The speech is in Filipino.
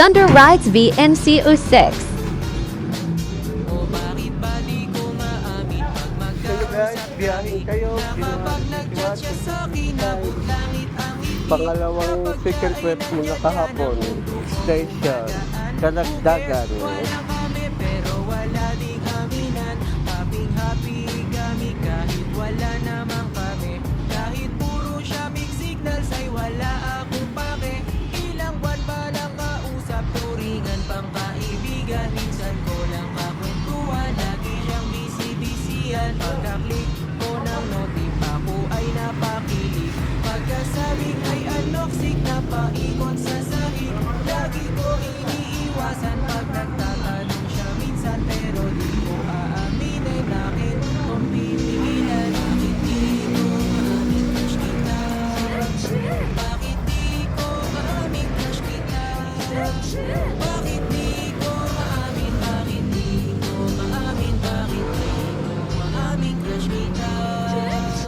Thunder Rides VNC06. Kayo guys, biyahin kayo. Pangalawang second trip mo na kahapon. Station. Kalagdagan. Pero wala ding aminan. Happy kami kahit wala naman kami. Kahit puro siya big signals ay wala akong pake. Ilang buwan pa lang kausap, turingan pang kaibigan. Minsan ko lang kakwentuhan, lagi siyang busy-busyhan. Pagka-click ko ng notif ako ay napakilig. Pagkasabing ay anoxic, napaikot sa sahig. Lagi ko iniiwasan pag nagtatanong siya minsan. Pero di ko aaminin, akin kung pipigilan. Bakit di ko maaming crush kita? Bakit di ko maaming crush kita? Bakit di ko maamin? Bakit di ko maamin? Bakit di ko maaming crush kita?